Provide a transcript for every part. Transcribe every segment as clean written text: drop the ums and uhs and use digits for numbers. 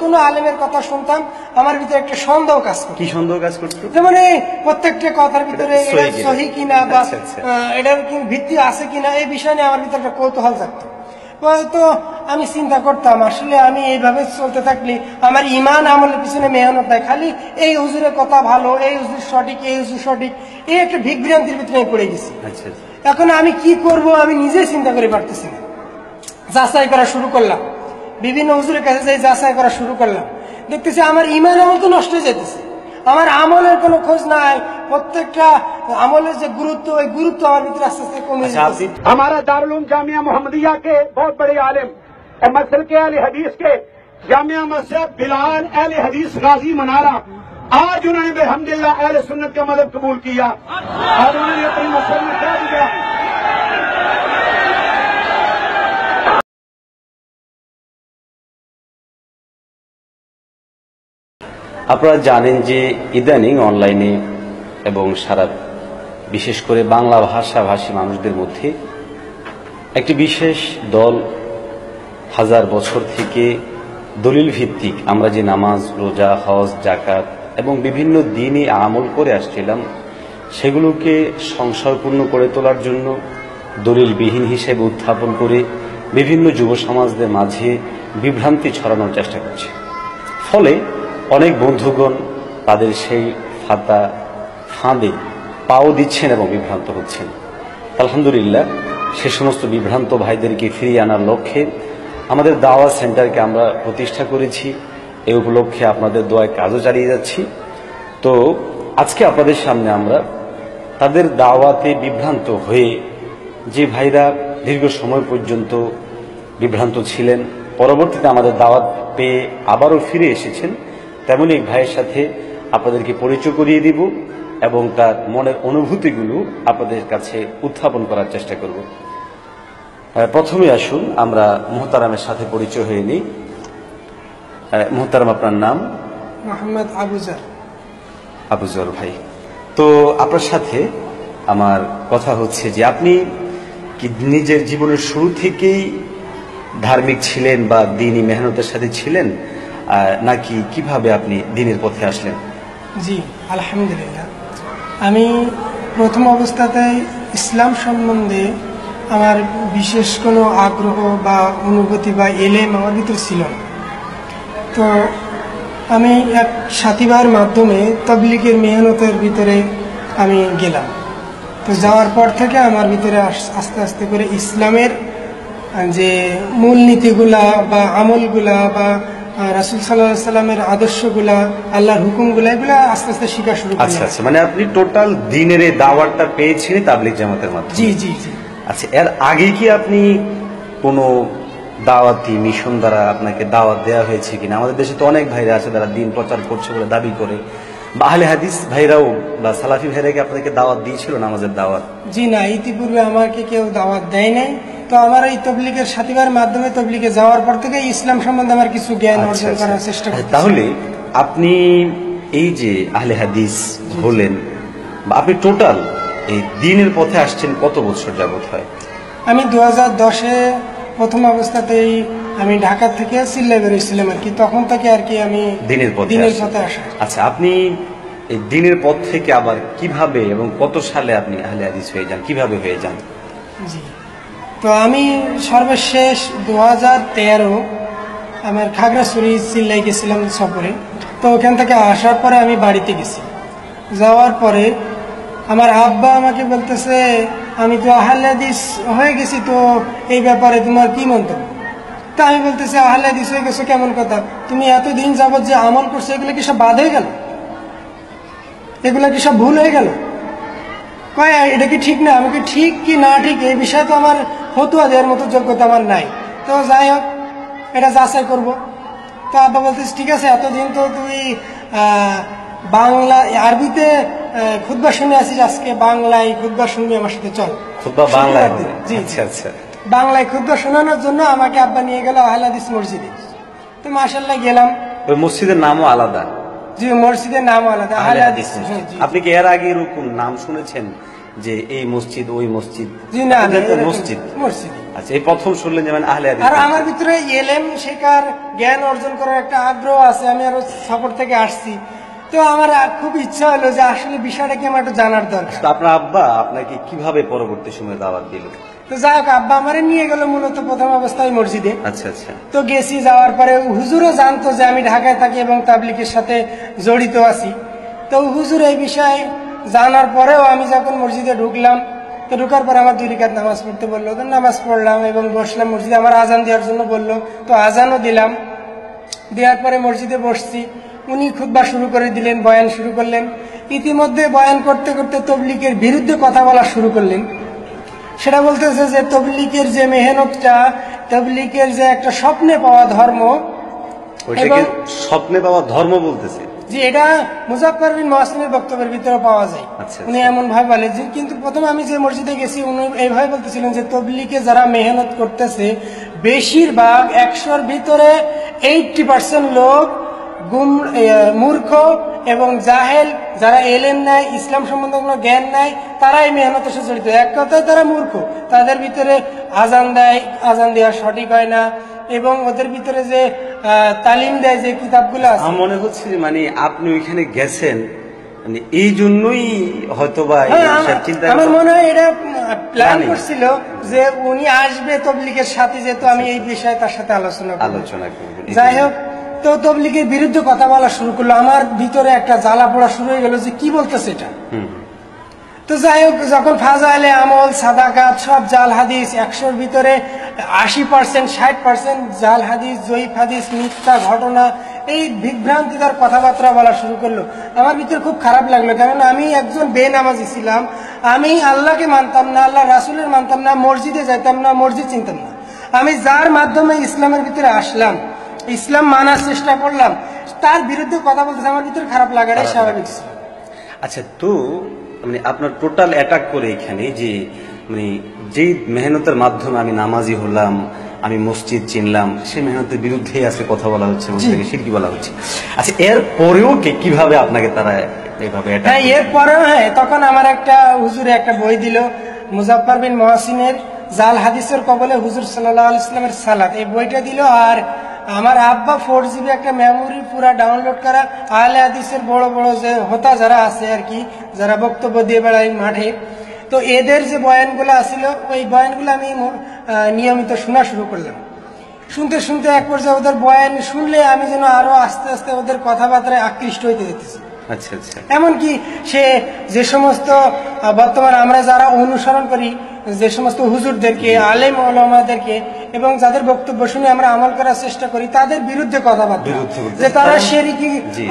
কোনো আলেমের কথা শুনতাম আমার ভিতরে একটা সন্দেহ কাজ করতো। কি সন্দেহ কাজ করতো? যেমন এই প্রত্যেকটা কথার ভিতরে এটা সহি কিনা বা এটার কি ভিত্তি আছে কিনা এই বিষয় নিয়ে আমার ভিতরে একটা কৌতূহল থাকতো। তো আমি চিন্তা করতাম আসলে আমি এইভাবে চলতে থাকলে আমার ইমান আমলের পিছনে মেহনত নাই, খালি এই হুজুরের কথা ভালো, এই হুজুর সঠিক, এই হুজুর সঠিক, এই একটা বিভ্রান্তির ভিতরে আমি পড়ে গেছি। এখন আমি কি করব আমি নিজেই চিন্তা করে পারতেছি না। যাচাই করা শুরু করলাম, বিভিন্ন হুজুরের কাছে যাই যাচাই করা শুরু করলাম, দেখতেছি আমার ইমান আমল তো নষ্ট হয়ে যেতেছে, আমার আমলের কোনো খোঁজ নাই, প্রত্যেকটা আমলের যে গুরুত্ব ওই গুরুত্ব আমার ভিতরে আস্তে আস্তে কমে যাচ্ছে। हमारा दारुल उलूम जामिया मोहम्मदिया के बहुत बड़े आलिम मसल के अहले हदीस के जामिया मस्जिद बिलाल अहले हदीस गाजी मनारा, आज उन्होंने अल्हम्दुलिल्लाह अहले सुन्नत का मदद कबूल किया और उन्होंने अपनी मसल में क्या दिया। আপনারা জানেন যে ইদানিং অনলাইনে এবং সারা বিশেষ করে বাংলা ভাষাভাষী মানুষদের মধ্যে একটি বিশেষ দল হাজার বছর থেকে দলিল ভিত্তিক আমরা যে নামাজ, রোজা, হজ, যাকাত এবং বিভিন্ন দিনই আমল করে আসছিলাম সেগুলোকে সংশয়পূর্ণ করে তোলার জন্য দলিলবিহীন হিসেবে উত্থাপন করে বিভিন্ন যুব সমাজদের মাঝে বিভ্রান্তি ছড়ানোর চেষ্টা করছে। ফলে অনেক বন্ধুগণ তাদের সেই ফাঁদে পাও দিচ্ছেন এবং বিভ্রান্ত হচ্ছেন। আলহামদুলিল্লাহ সে সমস্ত বিভ্রান্ত ভাইদেরকে ফিরিয়ে আনার লক্ষ্যে আমাদের দাওয়াত সেন্টারকে আমরা প্রতিষ্ঠা করেছি। এই উপলক্ষে আপনাদের দোয়ায় কাজও চালিয়ে যাচ্ছি। তো আজকে আপনাদের সামনে আমরা তাদের দাওয়াতে বিভ্রান্ত হয়ে যে ভাইরা দীর্ঘ সময় পর্যন্ত বিভ্রান্ত ছিলেন, পরবর্তীতে আমাদের দাওয়াত পেয়ে আবারও ফিরে এসেছেন, তেমনি এক ভাইয়ের সাথে আপনাদেরকে পরিচয় করিয়ে দিব এবং তার মনের অনুভূতিগুলো আপনাদের কাছে উত্থাপন করার চেষ্টা করব। প্রথমে আসুন আমরা মুহতারামের সাথে পরিচয় হয়ে নিই। মুহতারাম, আপনার নাম? মোহাম্মদ আবুজার। আবুজার ভাই, তো আপনার সাথে আমার কথা হচ্ছে যে আপনি কি নিজের জীবনের শুরু থেকেই ধার্মিক ছিলেন বা দ্বীনি মেহনতের সাথে ছিলেন, নাকি কিভাবে আপনি দ্বীনের পথে আসলেন? জি আলহামদুলিল্লাহ, আমি প্রথম অবস্থাতে ইসলাম সম্বন্ধে আমার বিশেষ কোনো আগ্রহ বা অনুভূতি বা এলেম আমার ভিতরে ছিল না। তো আমি এক সাথী ভাইয়ের মাধ্যমে তাবলীগের মেহনতের ভিতরে আমি গেলাম। তো যাওয়ার পর থেকে আমার ভিতরে আস্তে আস্তে করে ইসলামের যে মূলনীতিগুলা বা আমলগুলা বা রাসূল সাল্লাল্লাহু আলাইহি সাল্লামের আদর্শগুলা, আল্লাহর হুকুমগুলা, এগুলা আস্তে আস্তে শিখা শুরু করলাম। আচ্ছা আচ্ছা, মানে আপনি টোটাল দ্বীনের এই দাওয়াতটা পেয়েছিলেন তাবলীগ জামাতের মাধ্যমে? জি জি জি। আচ্ছা, এর আগে কি আপনি কোনো দাওয়াতি মিশন দ্বারা আপনাকে দাওয়াত দেওয়া হয়েছে কিনা? আমাদের দেশে তো অনেক ভাইরা আছে যারা দ্বীন প্রচার করছে বলে দাবি করে, বা আহলে হাদিস ভাইরাও বা সালাফি ভাইরা কি আপনাকে দাওয়াত দিয়েছিল, নামাজের দাওয়াত? জি না, ইতিপূর্বে আমাকে কেউ দাওয়াত দেয় নাই। তো আমার এই তবলীগের সাথীবার মাধ্যমে তবলীগে যাওয়ার পর থেকে ইসলাম সম্বন্ধে আমার কিছু জ্ঞান অর্জন করার চেষ্টা করছি। তাহলে আপনি এই যে আহলে হাদিস হলেন, বা আপনি টোটাল এই দ্বীনের পথে আসছেন কত বছর যাবত হয়? আমি 2010-এ প্রথম অবস্থাতেই আমি ঢাকা থেকে সিল্লাই বেরোইছিলাম আর কি, তখন থেকে আর কি আমি দ্বীনের পথে আসা। আচ্ছা, আপনি এই দ্বীনের পথ থেকে আবার কিভাবে এবং কত সালে আপনি আহলে হাদিস হয়ে যান, কিভাবে হয়ে যান? জি, তো আমি সর্বশেষ 2013 আমার খাগড়াছড়ি সিল্লাই গেছিলাম সফরে। তো ওখান থেকে আসার পরে আমি বাড়িতে গেছি। যাওয়ার পরে আমার আব্বা আমাকে বলতেছে, আমি তো আহলে হাদিস হয়ে গেছি, তো এই ব্যাপারে তোমার কি মন্তব্য? তা আমি বলতেছি, আহলে হাদিস হয়ে গেছো কেমন কথা? তুমি এতদিন যাবত যে আমল করছো এগুলো কি সব বাদ হয়ে গেল? এগুলো কি সব ভুল হয়ে গেল? কয় এটা কি ঠিক না? আমাকে ঠিক কি না ঠিক এই বিষয়ে তো আমার ফতোয়া দেওয়ার মতো যোগ্যতা আমার নাই। তো যাই হোক, এটা যাচাই করব। তো আব্বা বলতেছে, ঠিক আছে, এতদিন তো তুই বাংলা আরবিতে খুতবা শুনে আসিস, আজকে বাংলায় খুতবা শুনবি আমার সাথে, চল। খুতবা বাংলায়? জি আচ্ছা আচ্ছা। বাংলায় খুতবা শোনানোর জন্য আমাকে আব্বা নিয়ে গেল আহলে হাদিস মসজিদে। তো মাশাআল্লাহ গেলাম। ওই মসজিদের নামও আলাদা? জি, মসজিদের নাম আলাদা, আহলে হাদিস। আপনি কি এর আগে এরকম নাম শুনেছেন যে এই মসজিদ ওই মসজিদ? জি না, মসজিদ। মসজিদ। আচ্ছা, এই প্রথম শুনলেন যে মানে আহলে হাদিস। আর আমার ভিতরে এলেম শেখার, জ্ঞান অর্জন করার একটা আগ্রহ আছে। আমি আরো সফর থেকে আসছি, তো আমার খুব ইচ্ছা হলো যে আসলে বিষয়টা কি আমার একটু জানার দরকার। তো আপনার আব্বা আপনাকে কিভাবে পরবর্তী সময়ে দাওয়াত দিল? তো যাই হোক, আব্বা আমারে নিয়ে গেল মূলত প্রথম অবস্থায় মসজিদে। আচ্ছা আচ্ছা। তো গেছি, যাওয়ার পরে হুজুরও জানতো যে আমি ঢাকায় থাকি এবং তাবলিগের সাথে জড়িত আছি। তো হুজুর এই বিষয়ে জানার পরেও আমি যখন মসজিদে ঢুকলাম, তো ঢুকার পরে আমার 2 রাকাত নামাজ পড়তে বললো। তো নামাজ পড়লাম এবং বসলাম মসজিদে। আমার আজান দেওয়ার জন্য বললো, তো আজানও দিলাম। দেওয়ার পরে মসজিদে বসছি, উনি খুতবা শুরু করে দিলেন, বয়ান শুরু করলেন। ইতিমধ্যে বয়ান করতে করতে তবলিগের বিরুদ্ধে কথা বলা শুরু করলেন। সেটা বলতেছে যে তবলিগের যে মেহনতটা, তবলিগের যে একটা স্বপ্নে পাওয়া ধর্ম, ওইটাকে স্বপ্নে পাওয়া ধর্ম বলতেছে, যে এটা মুজাফফর বিন মুহসিনের বক্তব্যের ভিতরে পাওয়া যায়। আচ্ছা। উনি এমন ভাবে বলে যে, কিন্তু প্রথমে আমি যে মসজিদে গেছি উনি এইভাবে বলতেছিলেন যে তবলিগে যারা মেহনত করতেছে বেশিরভাগ 100-র ভিতরে 80% লোক মূর্খ এবং জাহেল, যারা এলেম নাই, ইসলাম সম্বন্ধে কোনো জ্ঞান নাই, তারাই মেহনতের সাথে জড়িত। এক কথায় তারা মূর্খ। তাদের ভিতরে আজান দেয়, আজান দেওয়া সঠিক হয় না, এবং ওদের ভিতরে যে তালিম দেয় যে কিতাবগুলো আছে। আমার মনে হচ্ছে যে মানে আপনি ওইখানে গেছেন মানে এই জন্যই হয়তোবা চিন্তা। আমার মনে হয় এটা প্ল্যান করছিল যে উনি আসবে তবলিগের সাথে, যেহেতু আমি এই বিষয়ে তার সাথে আলোচনা করব। যাই হোক, তো তবলিগের বিরুদ্ধে কথা বলা শুরু করলো। আমার ভিতরে একটা জ্বালা পড়া শুরু হয়ে গেল যে কি বলতেছে এটা। তো যাই হোক, যখন ফাজাইলে আমল, সাদাকাত সব জাল হাদিস, 100-র ভিতরে 80%, 60% জাল হাদিস, জয়ীফ হাদিস, মিথ্যা ঘটনা, এই বিভ্রান্তিকর কথাবার্তা বলা শুরু করলো। আমার ভিতরে খুব খারাপ লাগলো, কারণ আমি একজন বেনামাজি ছিলাম। আমি আল্লাহকে মানতাম না, আল্লাহ রাসূলের মানতাম না, মসজিদে যাইতাম না, মসজিদ চিনতাম না। আমি যার মাধ্যমে ইসলামের ভিতরে আসলাম, ইসলাম মানার চেষ্টা করলাম, তার বিরুদ্ধে কথা বলতেছে, আমার ভিতরে খারাপ লাগাটাই স্বাভাবিক ছিল। আচ্ছা, তো মানে আপনার টোটাল অ্যাটাক করে এখানে যে মানে যেই মেহনতের মাধ্যমে আমি নামাজি হলাম, আমি মসজিদ চিনলাম, সেই মেহনতের বিরুদ্ধে আজকে কথা বলা হচ্ছে, মসজিদকে শিরকি বলা হচ্ছে। আচ্ছা, এর পরেও কিভাবে আপনাকে তারা এইভাবে? হ্যাঁ, এর পরেও তখন আমার একটা হুজুরে একটা বই দিল, মুজাফফর বিন মুহসিনের জাল হাদিসের কবলে হুজুর সাল্লাল্লাহু আলাইহি ওয়াসাল্লামের সালাত, এই বইটা দিল। আর আমার আব্বা 4GB একটা মেমোরি পুরা ডাউনলোড করা আহলে হাদিসের বড় বড় যে হোতা যারা আছে আর কি, যারা বক্তব্য দিয়ে বেড়ায় মাঠে, তো এদের যে বয়ানগুলো আসছিল, ওই বয়ানগুলো আমি নিয়মিত শোনা শুরু করলাম। শুনতে শুনতে এক পর্যায়ে ওদের বয়ান শুনলে আমি যেন আরো আস্তে আস্তে ওদের কথাবার্তায় আকৃষ্ট হইতে যেতেছি। আচ্ছা আচ্ছা। এমনকি সে যে সমস্ত বর্তমানে আমরা যারা অনুসরণ করি, যে সমস্ত হুজুরদেরকে, আলেম ওলামাদেরকে, এবং যাদের বক্তব্য শুনে আমরা আমল করার চেষ্টা করি, তাদের বিরুদ্ধে কথাবার্তা, যে তারা শিরকি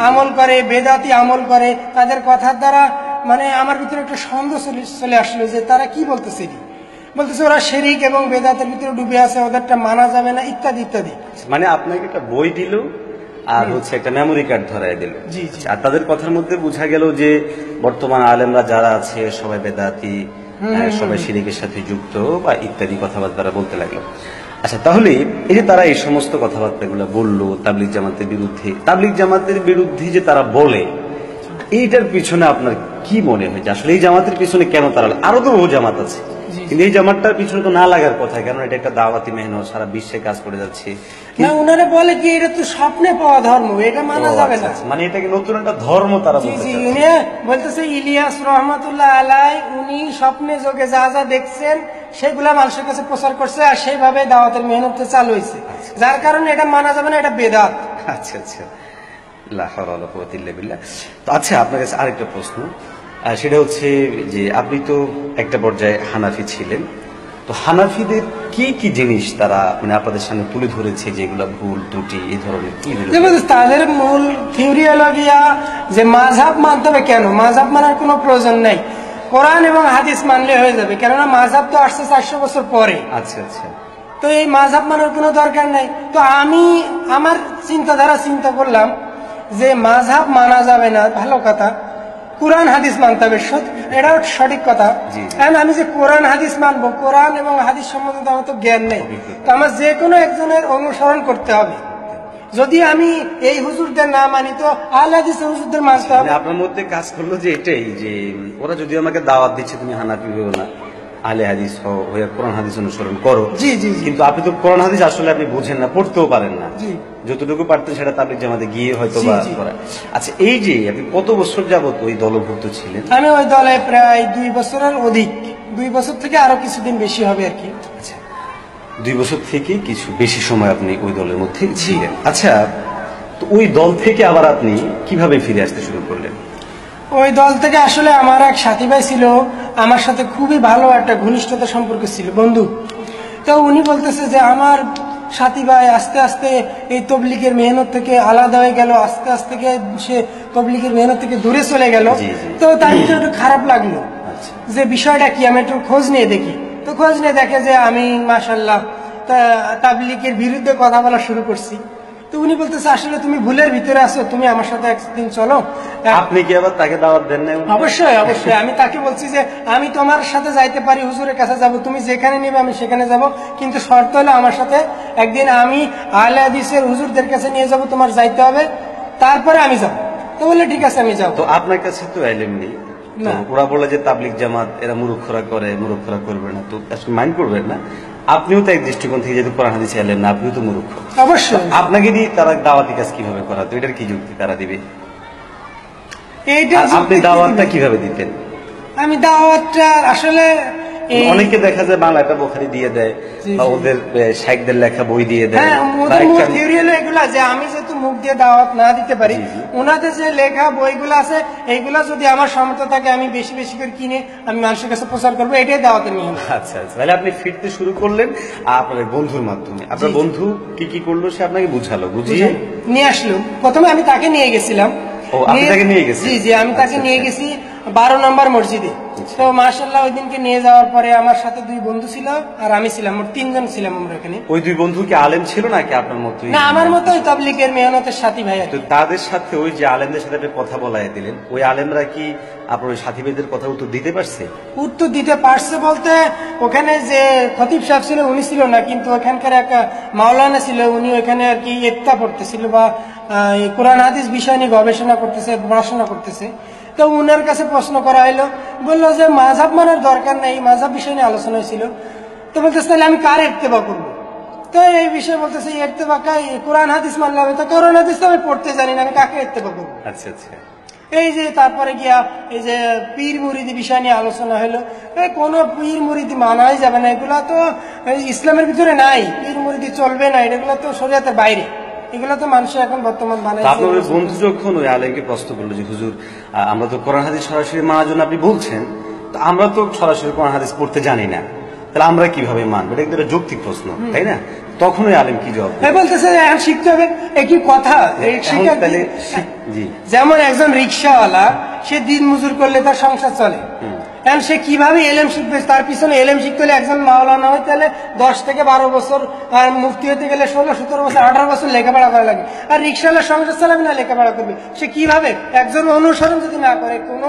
আমল করে, বেদাতি আমল করে, তাদের কথার দ্বারা মানে আমার ভিতরে একটা সন্দেহ চলে আসলো যে তারা কি বলতেছে। বলতেছে ওরা শিরক এবং বেদাতের ভিতরে ডুবে আছে, ওদেরটা মানা যাবে না, ইত্যাদি ইত্যাদি। মানে আপনাকে একটা বই দিল আর হচ্ছে একটা মেমোরি কার্ড ধরাই দিল। আর তাদের কথার মধ্যে বোঝা গেল যে বর্তমান আলেমরা যারা আছে সবাই বেদাতি, সবাই শিরকের সাথে যুক্ত বা ইত্যাদি কথাবার্তা বলতে লাগলো। আচ্ছা, তাহলে এই যে তারা এই সমস্ত কথাবার্তাগুলো বললো তাবলিগ জামাতের বিরুদ্ধে, তাবলিগ জামাতের বিরুদ্ধে যে তারা বলে, এইটার পিছনে আপনার কি মনে হয় যে আসলে এই জামাতের পিছনে কেন তারা? আরো তো বহু জামাত আছে, কিন্তু এই জামাতটার পিছনে তো না লাগার কথা, কারণ এটা একটা দাওয়াতি মেহনত, সারা বিশ্বে কাজ করে যাচ্ছে। না, উনারা বলে কি এটা তো স্বপ্নে পাওয়া ধর্ম, এটা মানা যাবে না। মানে এটাকে নতুন একটা ধর্ম তারা বলতেছে। ইলিয়াস রহমাতুল্লাহ আলাই উনি স্বপ্নে যোগে যা যা দেখছেন সেগুলা মানুষের কাছে প্রচার করছে, আর সেইভাবে দাওয়াতের মেহনত চালু হয়েছে, যার কারণে এটা মানা যাবে না, এটা বেদাত। আচ্ছা আচ্ছা, লা হাওলা ওয়ালা কুওয়াতা ইল্লা বিল্লাহ। তো আচ্ছা, আপনার কাছে আরেকটা প্রশ্ন, সেটা হচ্ছে যে আপনি তো একটা পর্যায়ে হানাফি ছিলেন, তো হানাফিদের কি কি জিনিস তারা মানে আপনাদের সামনে তুলে ধরেছে যেগুলো ভুল ত্রুটি, এই ধরনের কি? তাদের মূল থিওরি হলো গিয়া যে মাযহাব মানতে হবে। কেন মাযহাব মানার কোনো প্রয়োজন নেই, কোরআন এবং হাদিস মানলে হয়ে যাবে, কেননা মাযহাব তো আসছে 400 বছর পরে। আচ্ছা আচ্ছা। তো এই মাযহাব মানার কোনো দরকার নাই। তো আমি আমার চিন্তাধারা চিন্তা করলাম যে মাযহাব মানা যাবে না, ভালো কথা, কোরআন হাদিস মানতে হবে, এটাও সঠিক কথা। আমি যে কোরআন হাদিস মানবো, কোরআন এবং হাদিস সম্বন্ধে আমার তো জ্ঞান নেই, তো আমার যে কোনো একজনের অনুসরণ করতে হবে। যদি আমি এই হুজুরদের না মানি তো আহলে হাদিস হুজুরদের মানতে হবে। আপনার মধ্যে কাজ করলো যে এটাই, যে ওরা যদি আমাকে দাওয়াত দিচ্ছে তুমি হানাফি হও না, আহলে হাদিস হয়ে কোরআন হাদিস অনুসরণ করো। জি জি জি। কিন্তু আপনি তো কোরআন হাদিস আসলে আপনি বুঝেন না, পড়তেও পারেন না। জি। যতটুকু পারতেন সেটা তাবলীগ জামাতে গিয়ে হয়তো বা জি, জি। করা। আচ্ছা, এই যে আপনি কত বছর যাবত ওই দলভুক্ত ছিলেন? আমি ওই দলে প্রায় 2 বছরের অধিক, 2 বছর থেকে আরো কিছুদিন বেশি হবে আর কি। আচ্ছা, 2 বছর থেকে কিছু বেশি সময় আপনি ওই দলের মধ্যে ছিলেন। আচ্ছা, তো ওই দল থেকে আবার আপনি কিভাবে ফিরে আসতে শুরু করলেন? ওই দল থেকে আসলে আমার এক সাথী ভাই ছিল, আমার সাথে খুবই ভালো একটা ঘনিষ্ঠতা সম্পর্ক ছিল, বন্ধু। তো উনি বলতেছে যে আমার সাথী ভাই আস্তে আস্তে এই তবলিগের মেহনত থেকে আলাদা হয়ে গেল, আস্তে আস্তে সে তবলিগের মেহনত থেকে দূরে চলে গেল। জি, জি। তো তার ভিতরে একটু খারাপ লাগলো আচ্ছা। যে বিষয়টা কি, আমি একটু খোঁজ নিয়ে দেখি। তো খোঁজ নিয়ে দেখে যে আমি মাশাআল্লাহ তাবলিগের বিরুদ্ধে কথা বলা শুরু করছি। তো উনি বলতেছে আসলে তুমি ভুলের ভিতরে আছো, তুমি আমার সাথে একদিন চলো। আপনি কি আবার তাকে দাওয়াত দেন না? অবশ্যই অবশ্যই, আমি তাকে বলছি যে আমি তোমার সাথে যাইতে পারি, হুজুরের কাছে যাব, তুমি যেখানে নিবে আমি সেখানে যাব, কিন্তু শর্ত হলো আমার সাথে একদিন আমি আহলে হাদিসের হুজুরদের কাছে নিয়ে যাব, তোমার যাইতে হবে, তারপরে আমি যাব। তো বললে ঠিক আছে আমি যাব। তো আপনার কাছে তো এলেম নেই, না। তো ওরা বলে যে তাবলীগ জামাত এরা মুরুক্ষরা করে, মুরুক্ষরা করবে না, তো আসলে মাইন্ড করবেন না। আপনিও তো এক দৃষ্টিকোণ থেকে যেহেতু কোরআন হাদিসে এলেন না, আপনিও তো মূর্খ। অবশ্যই। আপনাকে দিয়ে তারা দাওয়াতি কাজ কিভাবে করাতো, এটার কি যুক্তি তারা দিবে? এইটা আর আপনি দাওয়াতটা কিভাবে দিতেন? আমি দাওয়াতটা আসলে অনেকে দেখা যায় বাংলা একটা বোখারি দিয়ে দেয়, জি, বা জি। ওদের শাইখদের লেখা বই দিয়ে দেয়, হ্যাঁ, বা ওদের মূল একটা- থিওরি হলো এগুলা যে আমি যেহেতু মুখ দিয়ে দাওয়াত না দিতে পারি, জি, জি। ওনাদের যে লেখা বইগুলো আছে এইগুলা যদি আমার সামর্থ্য থাকে আমি বেশি বেশি করে কিনে আমি মানুষের কাছে প্রচার করবো, এটাই দাওয়াতের নিয়ম। আচ্ছা আচ্ছা, তাহলে আপনি ফিরতে শুরু করলেন আপনার বন্ধুর মাধ্যমে। আপনার জি, জি। বন্ধু কি কি করলো, সে আপনাকে বুঝালো, বুঝিয়ে নিয়ে আসলো। প্রথমে আমি তাকে নিয়ে গেছিলাম। ও, আপনি তাকে নিয়ে গেছেন? জি জি, আমি তাকে আচ্ছা, নিয়ে আচ্ছা। গেছি 12 নম্বর মসজিদে। তো মাশাআল্লাহ ওই দিনকে নিয়ে যাওয়ার পরে আমার সাথে 2 বন্ধু ছিল আর আমি ছিলাম, মোট 3 জন ছিলাম আমরা এখানে। ওই 2 বন্ধু কি আলেম ছিল নাকি আপনার মতোই? না, আমার মতো ওই তাবলীগের মেহনতের সাথী ভাই আর তো কি। তাদের সাথে ওই যে আলেমদের সাথে আপনি কথা বলায় দিলেন, ওই আলেমরা কি আপনার ওই সাথী ভাইদের কথা উত্তর দিতে পারছে? উত্তর দিতে পারছে বলতে ওখানে যে খতিব সাহেব ছিল উনি ছিল না, কিন্তু ওখানকার এক মাওলানা ছিল, উনি ওখানে আর কি ইফতা পড়তেছিল বা এই কোরআন হাদিস বিষয় নিয়ে গবেষণা করতেছে, পড়াশোনা করতেছে। তো উনার কাছে প্রশ্ন করা হলো, বললো যে মাযহাব মানার দরকার নেই, মাযহাব বিষয় নিয়ে আলোচনা হয়েছিল। তো বলতেছে তাহলে আমি কার ইত্তেবা করবো? তো এই বিষয়ে বলতেছে ইত্তেবা কাই, কোরআন হাদিস মানলে হবে। তো কোরআন হাদিস তো আমি পড়তে জানি না, আমি কাকে ইত্তেবা করবো? আচ্ছা আচ্ছা। এই যে তারপরে গিয়া এই যে পীর মুরিদি বিষয় নিয়ে আলোচনা হলো। কোনো পীর মুরিদি মানাই যাবে না, এগুলা তো ইসলামের ভিতরে নাই, পীর মুরিদি চলবে না, এগুলো তো শরীয়তের বাইরে, এগুলো তো মানুষের এখন বর্তমান তো আপনার ওই বানাইছে। বন্ধু যখন ওই আলেমকে প্রশ্ন করলো যে হুজুর আমরা তো কোরআন হাদিস সরাসরি মানার জন্য আপনি বলছেন, তো আমরা তো সরাসরি কোরআন হাদিস পড়তে জানি না, তাহলে আমরা কিভাবে মানবো? এটা একটা যৌক্তিক প্রশ্ন, তাই না? তখন ওই আলেম কি জবাব দিলেন? বলতেছে যে এখন শিখতে হবে, একই কথা। এখন তাহলে জি যেমন একজন রিক্সাওয়ালা, সে দিন মজুর করলে তার সংসার চলে, এখন সে কিভাবে এলেম শিখবে? তার পিছনে এলেম শিখতে হলে একজন মাওলানা হইতে হলে 10 থেকে 12 বছর, আর মুফতি হতে গেলে 16, 17 বছর, 18 বছর লেখাপড়া করা লাগে। আর রিক্সাওয়ালা সংসার চালাবে না, লেখাপড়া করবে সে কিভাবে? একজন অনুসরণ যদি না করে, কোনো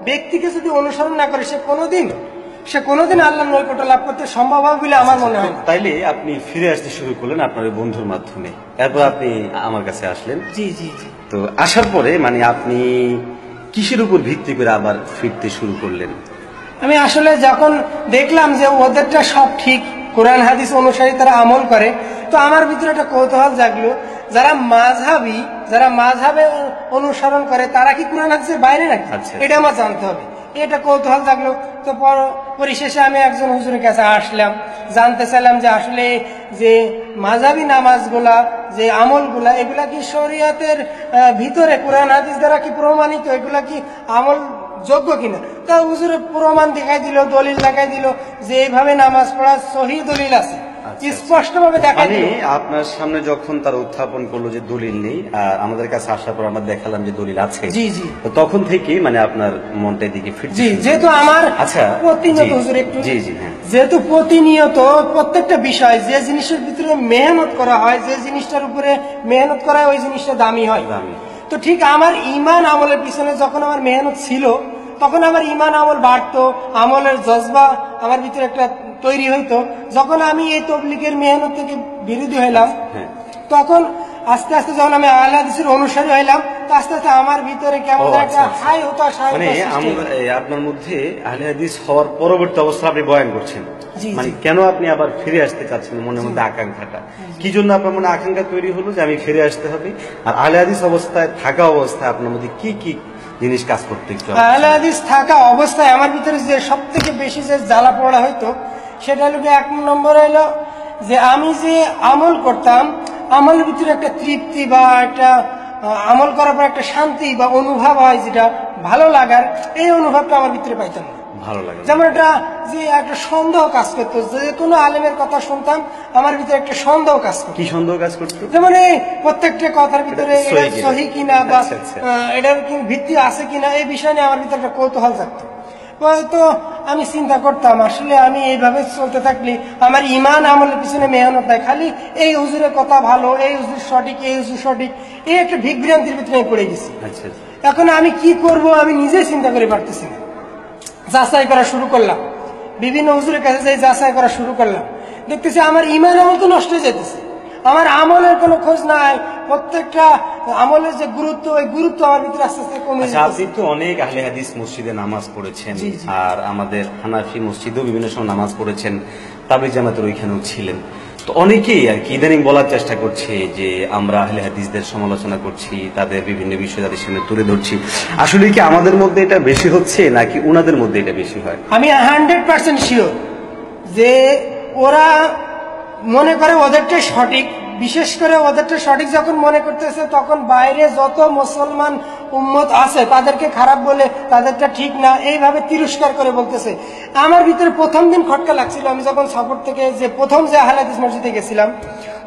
ব্যক্তিকে যদি অনুসরণ না করে, সে কোনোদিন আল্লাহর নৈকট্য লাভ করতে সম্ভব হবে বলে আমার মনে হয় না। তাইলে আপনি ফিরে আসতে শুরু করলেন আপনার ওই বন্ধুর মাধ্যমে, এরপর আপনি আমার কাছে আসলেন। জি জি জি। তো আসার পরে মানে আপনি কিসের উপর ভিত্তি করে আবার ফিরতে শুরু করলেন? আমি আসলে যখন দেখলাম যে ওদেরটা সব ঠিক, কোরআন হাদিস অনুসারী তারা আমল করে, তো আমার ভিতরে একটা কৌতূহল জাগলো, যারা মাযহাবে অনুসরণ করে তারা কি কোরআন হাদিসের বাইরে নাকি? আচ্ছা। এটা আমার জানতে হবে, এটা কৌতূহল জাগলো। তো পরিশেষে আমি একজন হুজুরের কাছে আসলাম, জানতে চাইলাম যে আসলে যে মাযহাবী নামাজগুলা, যে আমলগুলা, এগুলা কি শরীয়তের ভিতরে কোরআন হাদিস দ্বারা কি প্রমাণিত, এগুলা কি আমল যোগ্য কিনা? তা হুজুরের প্রমাণ দেখাই দিল, দলিল দেখাই দিল যে এইভাবে নামাজ পড়ার সহি দলিল আছে, স্পষ্ট ভাবে দেখাই মানে দিল। আপনার সামনে যখন তার উত্থাপন করলো যে দলিল নেই, আর আমাদের কাছে আসার পর আমরা দেখালাম যে দলিল আছে, জি জি তো তখন থেকেই মানে আপনার মনটা এদিকে ফিরছে। জি, যেহেতু আমার আচ্ছা, প্রতিনিয়ত জি, হুজুর একটু জি জি হ্যাঁ, যেহেতু প্রতিনিয়ত প্রত্যেকটা বিষয় যে জিনিসের ভিতরে মেহনত করা হয়, যে জিনিসটার উপরে মেহনত করা হয়, ওই জিনিসটা দামি হয়। দামি। তো ঠিক আমার ইমান আমলের পিছনে যখন আমার মেহনত ছিল, তখন আমার ইমান আমল বাড়তো, আমলের জজবা আমার ভিতরে একটা তৈরি হইতো। যখন আমি এই তবলিগের মেহনত থেকে বিরোধী হইলাম, হ্যাঁ। তখন আস্তে আস্তে যখন আমি আহলে হাদিসের অনুসারী হইলাম, তো আস্তে আস্তে আমার ভিতরে কেমন একটা হাই হতাশ মানে আপনার মধ্যে আহলে হাদিস হওয়ার পরবর্তী অবস্থা আপনি বয়ান করছেন, মানে কেন আপনি আবার ফিরে আসতে চাচ্ছেন, মনের মধ্যে আকাঙ্ক্ষাটা কি জন্য আপনার মনে আকাঙ্ক্ষা তৈরি হলো যে আমি ফিরে আসতে হবে? আর আহলে হাদিস অবস্থায় থাকা অবস্থায় আপনার মধ্যে কি কি জিনিস কাজ করতে? আহলে হাদিস থাকা অবস্থায় আমার ভিতরে যে সব থেকে বেশি যে জ্বালা পড়া হইতো সেটা হলো 1 নম্বর হলো যে আমি যে আমল করতাম, আমলের ভিতরে একটা তৃপ্তি বা একটা আমল করার পর একটা শান্তি বা অনুভব হয়, যেটা ভালো লাগার, এই অনুভবটা আমার ভিতরে পাইতাম না। ভালো লাগে যেমন এটা যে একটা সন্দেহ কাজ করতো, যে কোনো আলেমের কথা শুনতাম আমার ভিতরে একটা সন্দেহ কাজ করতো। কি সন্দেহ কাজ করতো? যেমন এই প্রত্যেকটা কথার ভিতরে সহি কিনা বা এটার ভিত্তি আছে কিনা, এই বিষয় নিয়ে আমার ভিতরে একটা কৌতূহল থাকতো। তো আমি চিন্তা করতাম আসলে আমি এইভাবে চলতে থাকলে আমার ইমান আমলের পিছনে মেহনত নাই, খালি এই হুজুরের কথা ভালো, এই হুজুর সঠিক, এই হুজুর সঠিক, এই একটা বিভ্রান্তির ভিতরে পড়ে গেছি। এখন আমি কি করব আমি নিজেই চিন্তা করে পারতেছি না। যাচাই করা শুরু করলাম, বিভিন্ন হুজুরের কাছে যাই যাচাই করা শুরু করলাম, দেখতেছি আমার ইমান আমল তো নষ্ট হয়ে যেতেছে, আমার আমলের কোনো খোঁজ নাই, প্রত্যেকটা আমলের যে গুরুত্ব, ওই গুরুত্ব আমার ভিতরে আস্তে আস্তে কমে যাচ্ছে। আপনি তো অনেক আহলে হাদিস মসজিদে নামাজ পড়েছেন, আর আমাদের হানাফি মসজিদেও বিভিন্ন সময় নামাজ পড়েছেন, তাবলিগ জামাতের ওইখানেও ছিলেন। তো অনেকেই আর কি ইদানিং বলার চেষ্টা করছে যে আমরা আহলে হাদিসদের সমালোচনা করছি, তাদের বিভিন্ন বিষয় তাদের সামনে তুলে ধরছি। আসলে কি আমাদের মধ্যে এটা বেশি হচ্ছে নাকি ওনাদের মধ্যে এটা বেশি হয়? আমি 100% শিওর যে ওরা মনে করে ওদেরটাই সঠিক, বিশেষ করে ওদেরটা সঠিক যখন মনে করতেছে তখন বাইরে যত মুসলমান উম্মত আছে তাদেরকে খারাপ বলে তাদেরটা ঠিক না, এইভাবে তিরস্কার করে বলতেছে। আমার ভিতরে প্রথম দিন খটকা লাগছিল, আমি যখন সাপোর্ট থেকে যে প্রথম যে আহলে হাদিস মসজিদে গেছিলাম,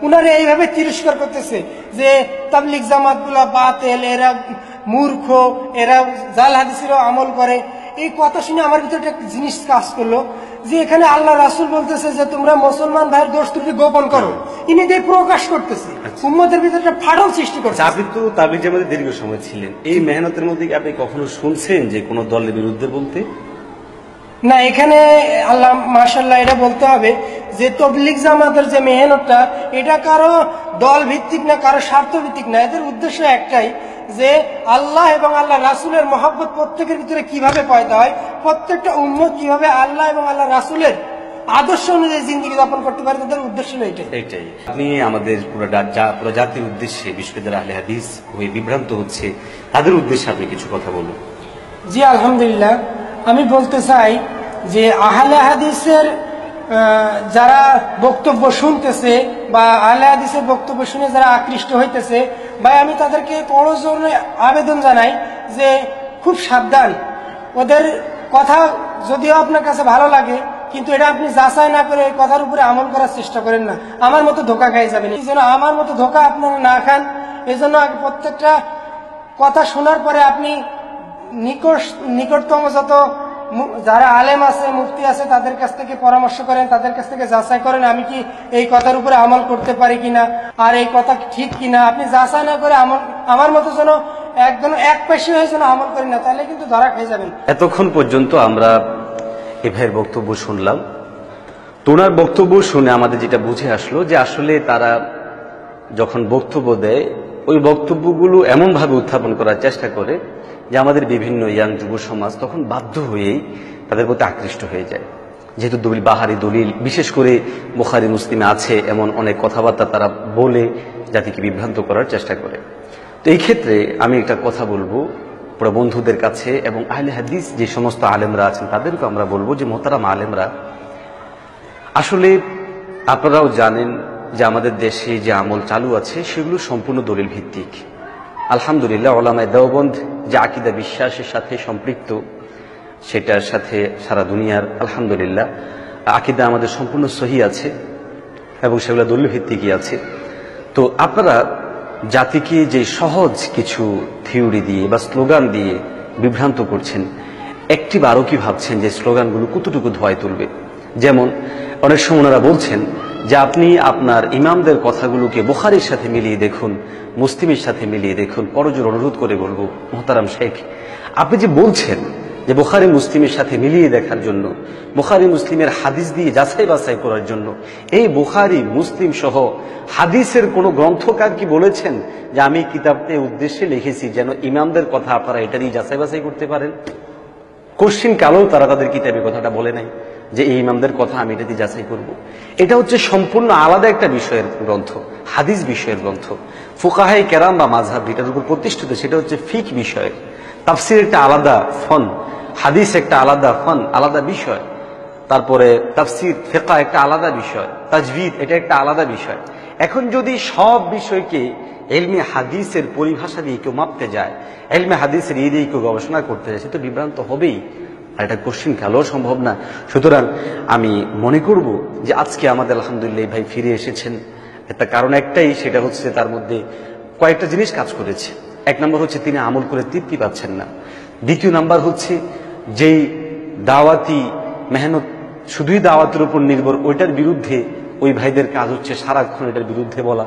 উনারা এইভাবে তিরস্কার করতেছে যে তাবলিগ জামাতগুলা বাতেল, এরা মূর্খ, এরা জাল হাদিসেরও আমল করে। এই কথা শুনে আমার ভিতরে একটা জিনিস কাজ করলো যে এখানে আল্লাহ রাসূল বলতেছে যে তোমরা মুসলমান ভাইয়ের দোষ ত্রুটি গোপন করো, ইনি দিয়ে প্রকাশ করতেছে, উম্মতের ভিতরে একটা ফাটল সৃষ্টি করছে। আপনি তো তাবলিগ জামাতে দীর্ঘ সময় ছিলেন, এই মেহনতের মধ্যে কি আপনি কখনো শুনছেন যে কোনো দলের বিরুদ্ধে বলতে? না, এখানে আল্লাহ মাশাআল্লাহ এটা বলতে হবে যে তাবলিগ জামাতের যে মেহনতটা, এটা কারো দল ভিত্তিক না, কারো স্বার্থ ভিত্তিক না, এদের উদ্দেশ্য একটাই যে আল্লাহ এবং আল্লাহ রাসূলের মহব্বত প্রত্যেকের ভিতরে কিভাবে পয়দা হয়, প্রত্যেকটা উম্মত কিভাবে আল্লাহ এবং আল্লাহ রাসূলের আদর্শ অনুযায়ী জিন্দেগি যাপন করতে পারে, তাদের উদ্দেশ্য এটাই। আপনি আমাদের পুরো জাতির উদ্দেশ্যে, বিশেষ করে আহলে হাদিস হয়ে বিভ্রান্ত হচ্ছে তাদের উদ্দেশ্যে আপনি কিছু কথা বলুন। জি আলহামদুলিল্লাহ, আমি বলতে চাই যে আহলে হাদিসের যারা বক্তব্য শুনতেছে বা আহলে হাদিসের বক্তব্য শুনে যারা আকৃষ্ট হইতেছে, ভাই আমি তাদেরকে করজোড়ে আবেদন জানাই যে খুব সাবধান, ওদের কথা যদিও আপনার কাছে ভালো লাগে কিন্তু এটা আপনি যাচাই না করে কথার উপরে আমল করার চেষ্টা করেন না, আমার মতো ধোকা খাই যাবেন। এই জন্য আমার মতো ধোকা আপনারা না খান, এই জন্য প্রত্যেকটা কথা শোনার পরে আপনি নিকটতম যত যারা আলেম আছে, মুফতি আছে, তাদের কাছ থেকে পরামর্শ করেন, তাদের কাছ থেকে যাচাই করেন আমি কি এই কথার উপরে আমল করতে পারি কিনা, আর এই কথা ঠিক কিনা। আপনি যাচাই না করে আমার মতো যেন একদম এক পেশি হয়ে যেন আমল করেন না, তাহলে কিন্তু ধরা খেয়ে যাবেন। এতক্ষণ পর্যন্ত আমরা এ ভাইয়ের বক্তব্য শুনলাম, তো ওনার বক্তব্য শুনে আমাদের যেটা বুঝে আসলো যে আসলে তারা যখন বক্তব্য দেয় ওই বক্তব্যগুলো এমনভাবে উত্থাপন করার চেষ্টা করে যে আমাদের বিভিন্ন ইয়াং যুব সমাজ তখন বাধ্য হয়েই তাদের প্রতি আকৃষ্ট হয়ে যায়। যেহেতু বাহারি দলিল, বিশেষ করে বুখারী মুসলিমে আছে এমন অনেক কথাবার্তা তারা বলে জাতিকে বিভ্রান্ত করার চেষ্টা করে। তো এই ক্ষেত্রে আমি একটা কথা বলবো পুরো বন্ধুদের কাছে এবং আহলে হাদিস যে সমস্ত আলেমরা আছেন তাদেরকে আমরা বলবো যে মোহতারাম আলেমরা, আসলে আপনারাও জানেন যে আমাদের দেশে যে আমল চালু আছে সেগুলো সম্পূর্ণ দলিল ভিত্তিক। আলহামদুলিল্লাহ উলামায়ে দেওবন্দ যে আকীদা বিশ্বাসের সাথে সম্পৃক্ত, সেটার সাথে সারা দুনিয়ার আলহামদুলিল্লাহ আকীদা আমাদের সম্পূর্ণ সহি আছে এবং সেগুলো দলিল ভিত্তিকই আছে। তো আপনারা জাতিকে যে সহজ কিছু থিওরি দিয়ে বা স্লোগান দিয়ে বিভ্রান্ত করছেন, একটি বারও কি ভাবছেন যে স্লোগানগুলো কতটুকু ধোয়ায় তুলবে? যেমন অনেক সময় ওনারা বলছেন যে আপনি আপনার ইমামদের কথাগুলোকে বুখারীর সাথে মিলিয়ে দেখুন, মুসলিমের সাথে মিলিয়ে দেখুন। করজোড়ে অনুরোধ করে বলবো মোহতারাম শেখ, আপনি যে বলছেন যে বুখারী মুসলিমের সাথে মিলিয়ে দেখার জন্য, বুখারী মুসলিমের হাদিস দিয়ে যাচাই বাছাই করার জন্য। এই বুখারী মুসলিম সহ হাদিসের কোন গ্রন্থকার কি বলেছেন যে আমি কিতাবটা উদ্দেশ্যে লিখেছি যেন ইমামদের কথা আপনারা এটা দিয়ে যাচাই বাছাই করতে পারেন? কোশ্চিন কালেও তারা তাদের কিতাবে কথাটা বলে নাই যে এই ইমামদের কথা আমি এটা দিয়ে যাচাই করব। এটা হচ্ছে সম্পূর্ণ আলাদা একটা বিষয়ের গ্রন্থ, হাদিস বিষয়ের গ্রন্থ। ফুকাহায়ে কেরাম বা মাযহাব যেটার উপর প্রতিষ্ঠিত সেটা হচ্ছে ফিক বিষয়। তাফসীর একটা আলাদা ফন, হাদিস একটা আলাদা ফন, আলাদা বিষয়। তারপরে তাফসীর ফিকহ একটা আলাদা বিষয়, তাজভিদ এটা একটা আলাদা বিষয়। এখন যদি সব বিষয়কে ইলমে হাদিসের পরিভাষা দিয়ে কেউ মাপতে যায়, ইলমে হাদিসের দিয়ে কেউ গবেষণা করতে যায়, সে তো বিভ্রান্ত হবেই, আর এটা কোশ্চিন কালেও সম্ভব না। সুতরাং আমি মনে করব যে আজকে আমাদের আলহামদুলিল্লাহ ভাই ফিরে এসেছেন, একটা কারণ একটাই, সেটা হচ্ছে তার মধ্যে কয়েকটা জিনিস কাজ করেছে। এক নম্বর হচ্ছে তিনি আমল করে তৃপ্তি পাচ্ছেন না। দ্বিতীয় নাম্বার হচ্ছে যেই দাওয়াতি মেহনত শুধুই দাওয়াতের উপর নির্ভর, ওইটার বিরুদ্ধে ওই ভাইদের কাজ হচ্ছে সারাক্ষণ এটার বিরুদ্ধে বলা।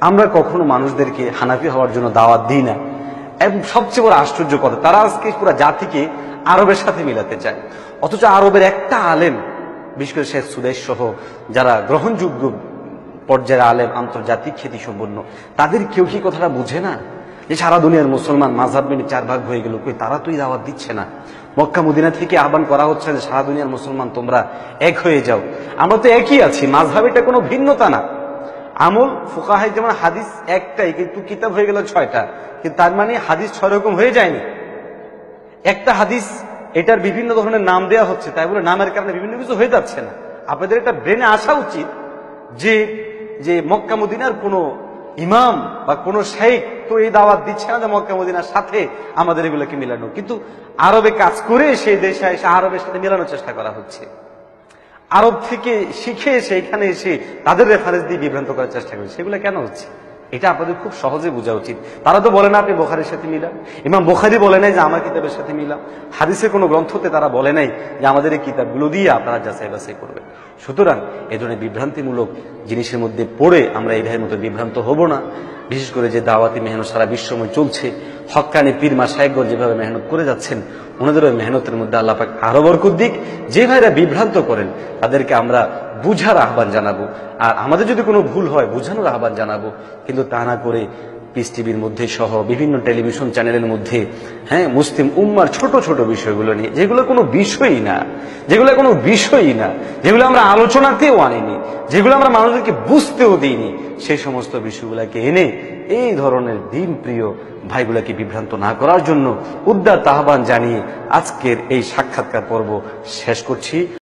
আমরা কখনো মানুষদেরকে হানাফি হওয়ার জন্য দাওয়াত দিই না। এবং সবচেয়ে বড় আশ্চর্য কথা, তারা আজকে পুরো জাতিকে আরবের সাথে মিলাতে চায়, অথচ আরবের একটা আলেম, বিশেষ করে শেখ সুদেশ সহ যারা গ্রহণযোগ্য পর্যায়ের আলেম, আন্তর্জাতিক খ্যাতি সম্পন্ন, তাদের কেউ কি কথাটা বুঝে না যে সারা দুনিয়ার মুসলমান মাযহাব মেনে 4 ভাগ হয়ে গেল, কই তারা তুই দাওয়াত দিচ্ছে না। মক্কা মদিনা থেকে আহ্বান করা হচ্ছে যে সারা দুনিয়ার মুসলমান তোমরা এক হয়ে যাও। আমরা তো একই আছি, মাযহাব এটা কোনো ভিন্নতা না। আমল ফুকাহায় যেমন হাদিস একটাই, কিন্তু কিতাব হয়ে গেল 6টা, কিন্তু তার মানে হাদিস 6 রকম হয়ে যায়নি। একটা হাদিস এটার বিভিন্ন ধরনের নাম দেওয়া হচ্ছে, তাই বলে নামের কারণে বিভিন্ন কিছু হয়ে যাচ্ছে না। আপনাদের এটা ব্রেনে আসা উচিত যে যে মক্কা মদিনার কোনো ইমাম বা কোনো শেখ তো এই দাওয়াত দিচ্ছে না যে মক্কা মদিনার সাথে আমাদের এগুলোকে মিলানো, কিন্তু আরবে কাজ করে সেই দেশে এসে আরবের সাথে মেলানোর চেষ্টা করা হচ্ছে। আরব থেকে শিখে এসে এখানে এসে তাদের রেফারেন্স দিয়ে বিভ্রান্ত করার চেষ্টা করছে। সেগুলো কেন হচ্ছে এটা আপনাদের খুব সহজে বোঝা উচিত। তারা তো বলে না আপনি বুখারীর সাথে মিলান, ইমাম বুখারী বলে নাই যে আমার কিতাবের সাথে মিলান, হাদিসের কোনো গ্রন্থতে তারা বলে নাই যে আমাদের এই কিতাবগুলো দিয়ে আপনারা যাচাই বাছাই করবেন। সুতরাং এই ধরনের বিভ্রান্তিমূলক জিনিসের মধ্যে পড়ে আমরা এই ভাইয়ের মতো বিভ্রান্ত হব না। বিশেষ করে যে দাওয়াতি মেহনত সারা বিশ্বময় চলছে, হক্কানি পীর মাশায়েখগণ যেভাবে মেহনত করে যাচ্ছেন, ওনাদের ওই মেহনতের মধ্যে আল্লাহ পাক আরো বরকত দিক। যে ভাইরা বিভ্রান্ত করেন তাদেরকে আমরা বুঝার আহ্বান জানাবো, আর আমাদের যদি কোনো ভুল হয় বোঝানোর আহ্বান জানাবো, কিন্তু তা না করে পিস টিভির মধ্যে সহ বিভিন্ন টেলিভিশন চ্যানেলের মধ্যে মুসলিম উম্মার ছোট ছোট বিষয়গুলো নিয়ে, যেগুলো কোনো বিষয়ই না, যেগুলো আমরা আলোচনাতেও আনিনি, যেগুলো আমরা মানুষদেরকে বুঝতেও দিইনি, সেই সমস্ত বিষয়গুলোকে এনে এই ধরনের দিন প্রিয় ভাইগুলাকে বিভ্রান্ত না করার জন্য উদাত্ত আহ্বান জানিয়ে আজকের এই সাক্ষাৎকার পর্ব শেষ করছি।